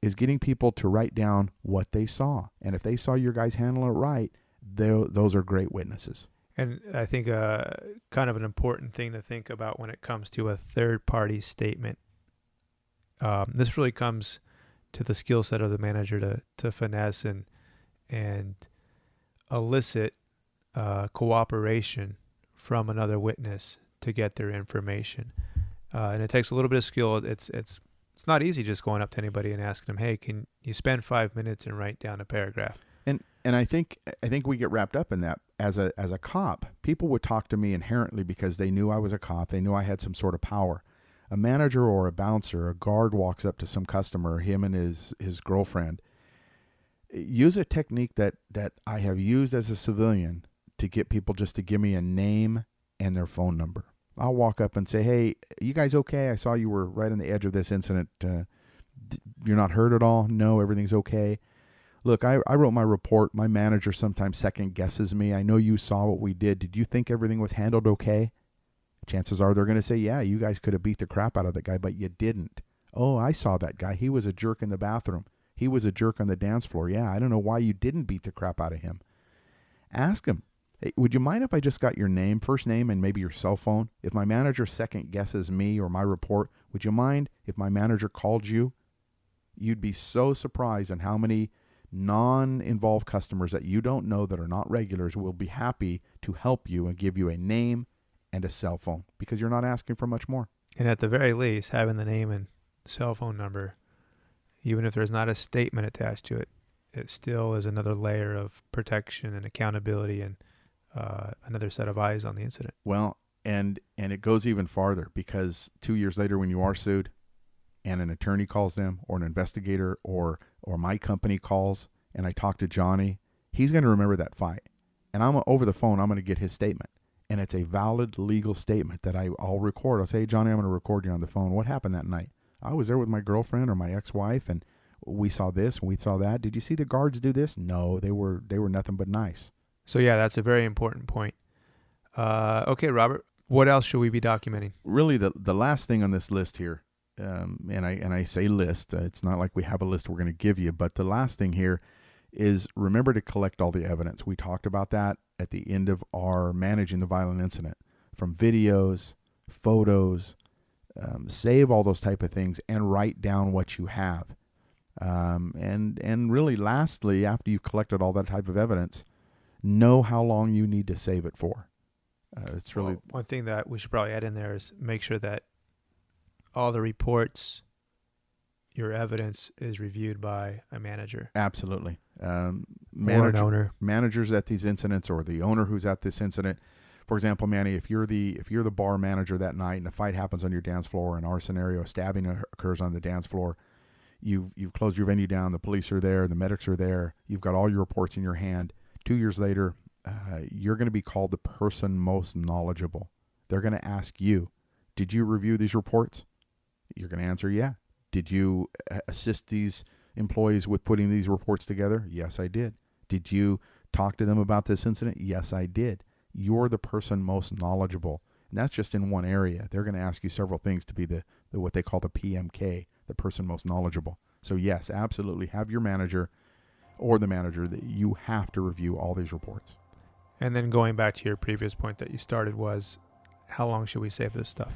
is getting people to write down what they saw. And if they saw your guys handle it right, those are great witnesses. And I think kind of an important thing to think about when it comes to a third-party statement. This really comes to the skill set of the manager to finesse and elicit cooperation from another witness to get their information. And it takes a little bit of skill. It's not easy just going up to anybody and asking them, hey, can you spend 5 minutes and write down a paragraph? And I think we get wrapped up in that. As a cop, people would talk to me inherently because they knew I was a cop. They knew I had some sort of power. A manager or a bouncer, a guard walks up to some customer, him and his girlfriend. Use a technique that I have used as a civilian to get people just to give me a name and their phone number. I'll walk up and say, hey, you guys okay? I saw you were right on the edge of this incident. You're not hurt at all? No, everything's okay. Look, I wrote my report. My manager sometimes second guesses me. I know you saw what we did. Did you think everything was handled okay? Chances are they're going to say, yeah, you guys could have beat the crap out of that guy, but you didn't. Oh, I saw that guy. He was a jerk in the bathroom. He was a jerk on the dance floor. Yeah, I don't know why you didn't beat the crap out of him. Ask him, hey, would you mind if I just got your name, first name, and maybe your cell phone? If my manager second guesses me or my report, would you mind if my manager called you? You'd be so surprised on how many non-involved customers that you don't know that are not regulars will be happy to help you and give you a name and a cell phone because you're not asking for much more. And at the very least, having the name and cell phone number, even if there's not a statement attached to it, it still is another layer of protection and accountability and another set of eyes on the incident. Well, and it goes even farther because 2 years later when you are sued and an attorney calls them or an investigator or my company calls and I talk to Johnny, he's going to remember that fight. And over the phone, I'm going to get his statement. And it's a valid legal statement that I'll record. I'll say, hey, Johnny, I'm going to record you on the phone. What happened that night? I was there with my girlfriend or my ex-wife, and we saw this and we saw that. Did you see the guards do this? No, they were nothing but nice. So, yeah, that's a very important point. Okay, Robert, what else should we be documenting? Really, the last thing on this list here, and I say list, it's not like we have a list we're going to give you, but the last thing here is remember to collect all the evidence. We talked about that at the end of our managing the violent incident, from videos, photos, save all those type of things and write down what you have. And really lastly, after you've collected all that type of evidence, know how long you need to save it for. It's really one thing that we should probably add in there is make sure that all the reports, your evidence is reviewed by a manager. Absolutely. Or an owner. Managers at these incidents or the owner who's at this incident. For example, Manny, if you're the bar manager that night and a fight happens on your dance floor, in our scenario, a stabbing occurs on the dance floor, you've closed your venue down, the police are there, the medics are there, you've got all your reports in your hand. 2 years later, you're going to be called the person most knowledgeable. They're going to ask you, did you review these reports? You're going to answer, yeah. Did you assist these employees with putting these reports together? Yes, I did. Did you talk to them about this incident? Yes, I did. You're the person most knowledgeable. And that's just in one area. They're going to ask you several things to be the what they call the PMK, the person most knowledgeable. So yes, absolutely have your manager or the manager that you have to review all these reports. And then going back to your previous point that you started was, how long should we save this stuff?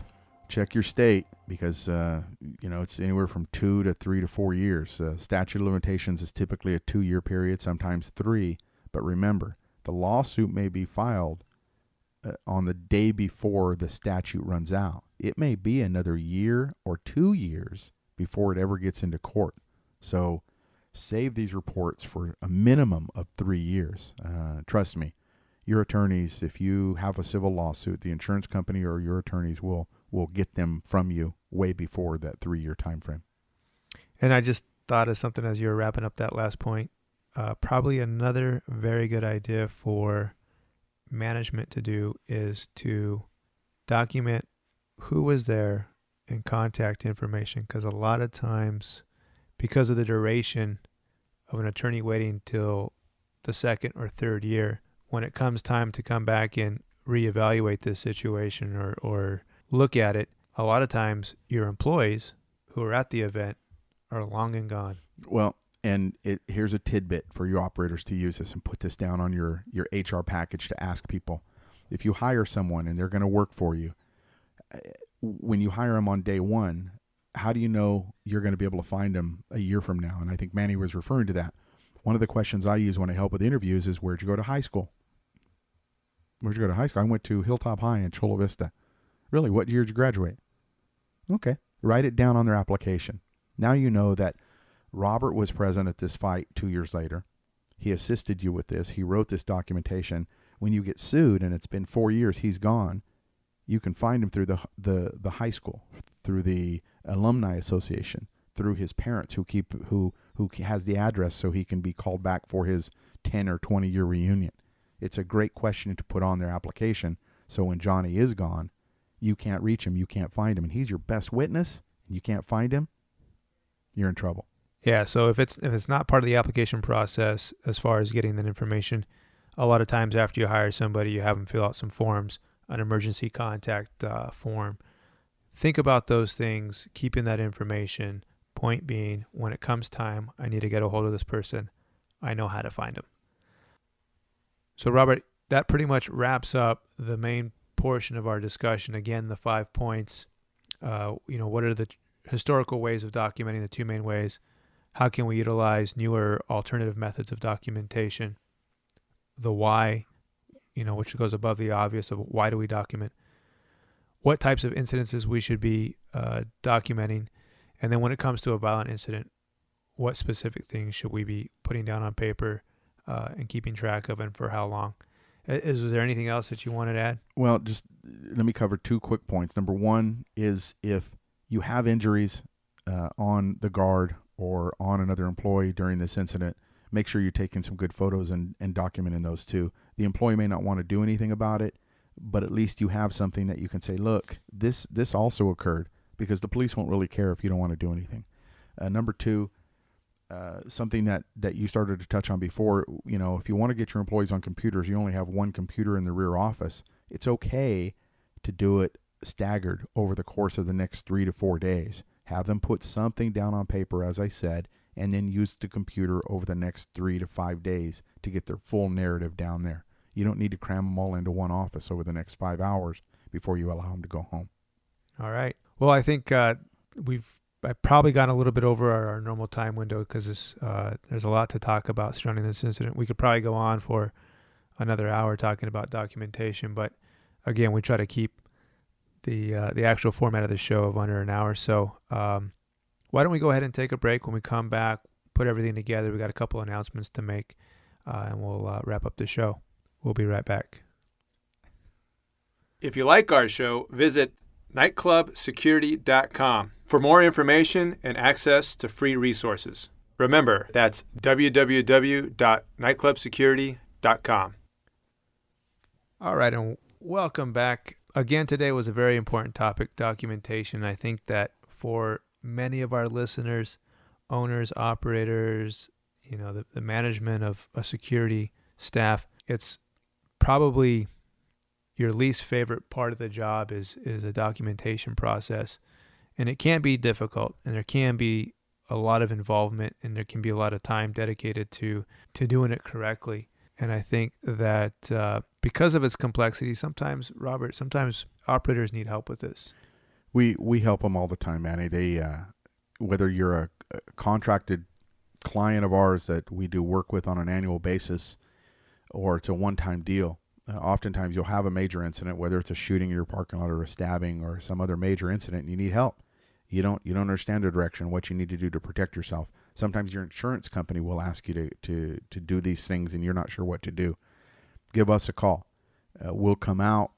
Check your state because, it's anywhere from 2 to 3 to 4 years. Statute of limitations is typically a 2-year period, sometimes 3. But remember, the lawsuit may be filed on the day before the statute runs out. It may be another year or 2 years before it ever gets into court. So save these reports for a minimum of 3 years. Trust me, your attorneys, if you have a civil lawsuit, the insurance company or your attorneys will get them from you way before that 3-year time frame. And I just thought of something as you were wrapping up that last point. Probably another very good idea for management to do is to document who was there and contact information, because a lot of times, because of the duration of an attorney waiting till the 2nd or 3rd year, when it comes time to come back and reevaluate this situation or look at it, a lot of times your employees who are at the event are long and gone. Well, and here's a tidbit for your operators to use this and put this down on your HR package to ask people. If you hire someone and they're going to work for you, when you hire them on day one, how do you know you're going to be able to find them a year from now? And I think Manny was referring to that. One of the questions I use when I help with interviews is, where'd you go to high school? Where'd you go to high school? I went to Hilltop High in Chula Vista. Really? What year did you graduate? Okay. Write it down on their application. Now you know that Robert was present at this fight 2 years later. He assisted you with this. He wrote this documentation. When you get sued and it's been 4 years, he's gone. You can find him through the high school, through the alumni association, through his parents who has the address so he can be called back for his 10 or 20 year reunion. It's a great question to put on their application. So when Johnny is gone, you can't reach him, you can't find him, and he's your best witness, and you can't find him, you're in trouble. Yeah, so if it's not part of the application process as far as getting that information, a lot of times after you hire somebody, you have them fill out some forms, an emergency contact form. Think about those things, keeping that information. Point being, when it comes time, I need to get a hold of this person, I know how to find them. So Robert, that pretty much wraps up the main portion of our discussion. Again, the 5 points. What are the historical ways of documenting, the 2 main ways? How can we utilize newer alternative methods of documentation? The why, which goes above the obvious of why do we document? What types of incidences we should be documenting? And then when it comes to a violent incident, what specific things should we be putting down on paper and keeping track of, and for how long? Was there anything else that you wanted to add? Well, just let me cover 2 quick points. Number 1 is, if you have injuries on the guard or on another employee during this incident, make sure you're taking some good photos and documenting those too. The employee may not want to do anything about it, but at least you have something that you can say, look, this also occurred, because the police won't really care if you don't want to do anything. Number 2, something that you started to touch on before, if you want to get your employees on computers, you only have one computer in the rear office. It's okay to do it staggered over the course of the next 3 to 4 days. Have them put something down on paper, as I said, and then use the computer over the next 3 to 5 days to get their full narrative down there. You don't need to cram them all into one office over the next 5 hours before you allow them to go home. All right. Well, I think I've probably gone a little bit over our normal time window, because there's a lot to talk about surrounding this incident. We could probably go on for another hour talking about documentation, but again, we try to keep the actual format of the show of under an hour. So why don't we go ahead and take a break? When we come back, put everything together. We got a couple announcements to make, and we'll wrap up the show. We'll be right back. If you like our show, visit nightclubsecurity.com for more information and access to free resources. Remember, that's www.nightclubsecurity.com. All right, and welcome back. Again, today was a very important topic, documentation. I think that for many of our listeners, owners, operators, the management of a security staff, it's probably your least favorite part of the job is a documentation process. And it can be difficult, and there can be a lot of involvement, and there can be a lot of time dedicated to doing it correctly. And I think that because of its complexity, sometimes operators need help with this. We help them all the time, Manny. They whether you're a contracted client of ours that we do work with on an annual basis, or it's a one-time deal. Oftentimes you'll have a major incident, whether it's a shooting in your parking lot or a stabbing or some other major incident, and you need help. You don't understand the direction, what you need to do to protect yourself. Sometimes your insurance company will ask you to do these things and you're not sure what to do. Give us a call. We'll come out.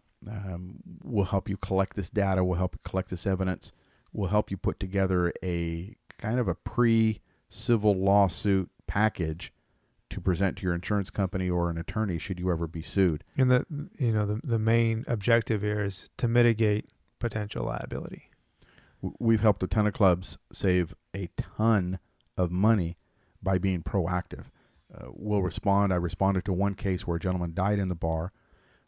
We'll help you collect this data. We'll help you collect this evidence. We'll help you put together a kind of a pre-civil lawsuit package to present to your insurance company or an attorney should you ever be sued. And the main objective here is to mitigate potential liability. We've helped a ton of clubs save a ton of money by being proactive. We'll respond. I responded to one case where a gentleman died in the bar.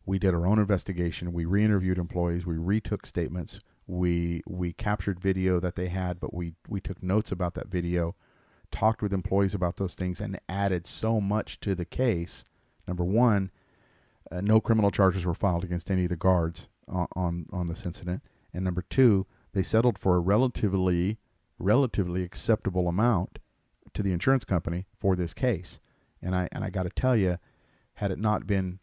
We did our own investigation. We re-interviewed employees. We retook statements. We captured video that they had, but we took notes about that video, talked with employees about those things, and added so much to the case. Number one, no criminal charges were filed against any of the guards on this incident. And number two, they settled for a relatively acceptable amount to the insurance company for this case. And I got to tell you, had it not been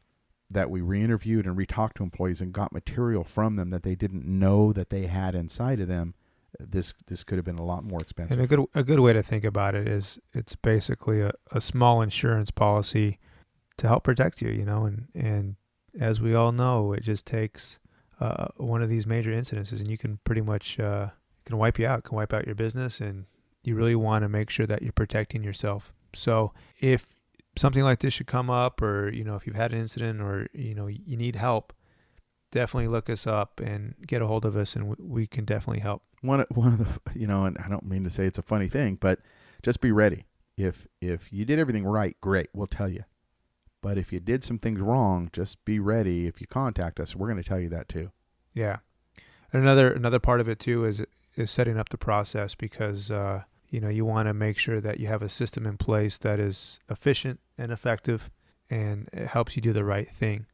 that we re-interviewed and re-talked to employees and got material from them that they didn't know that they had inside of them, this could have been a lot more expensive. And a good way to think about it is it's basically a small insurance policy to help protect you, and as we all know, it just takes one of these major incidences and you can pretty much can wipe you out, can wipe out your business, and you really want to make sure that you're protecting yourself. So if something like this should come up, or if you've had an incident, or you need help, definitely look us up and get a hold of us, and we can definitely help. One of the and I don't mean to say it's a funny thing, but just be ready. If you did everything right, great, we'll tell you. But if you did some things wrong, just be ready. If you contact us, we're going to tell you that too. Yeah. And another part of it too is setting up the process, because you want to make sure that you have a system in place that is efficient and effective, and it helps you do the right thing.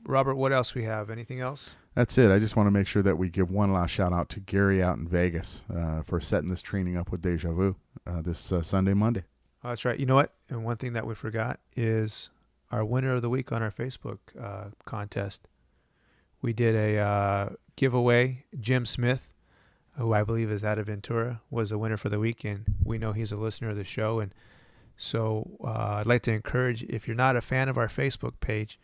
Robert, what else we have? Anything else? That's it. I just want to make sure that we give one last shout out to Gary out in Vegas for setting this training up with 𝐄𝐩𝐢𝐬 this Sunday, Monday. Oh, that's right. You know what? And one thing that we forgot is our winner of the week on our Facebook contest. We did a giveaway. Jim Smith, who I believe is out of Ventura, was the winner for the week, and we know he's a listener of the show. And so I'd like to encourage, if you're not a fan of our Facebook page,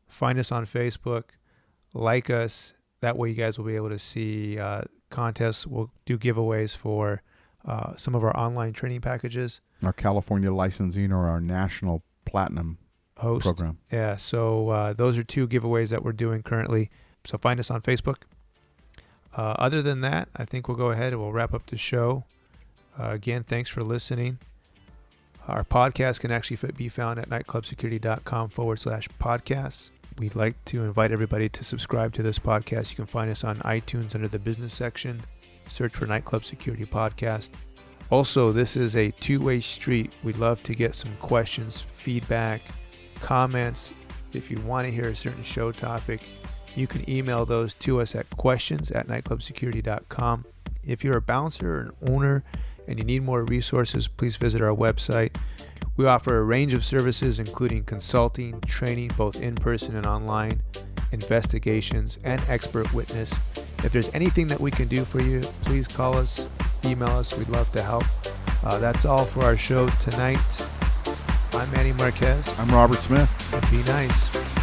find us on Facebook, like us. That way you guys will be able to see contests. We'll do giveaways for some of our online training packages. Our California licensing or our national platinum host program. Yeah, so those are two giveaways that we're doing currently. So find us on Facebook. Other than that, I think we'll go ahead and we'll wrap up the show. Again, thanks for listening. Our podcast can actually be found at nightclubsecurity.com/podcasts. We'd like to invite everybody to subscribe to this podcast. You can find us on iTunes under the business section. Search for Nightclub Security Podcast. Also, this is a two-way street. We'd love to get some questions, feedback, comments. If you want to hear a certain show topic, you can email those to us at questions@nightclubsecurity.com. If you're a bouncer or an owner and you need more resources, please visit our website. We offer a range of services, including consulting, training, both in person and online, investigations, and expert witness. If there's anything that we can do for you, please call us, email us. We'd love to help. That's all for our show tonight. I'm Manny Marquez. I'm Robert Smith. And be nice.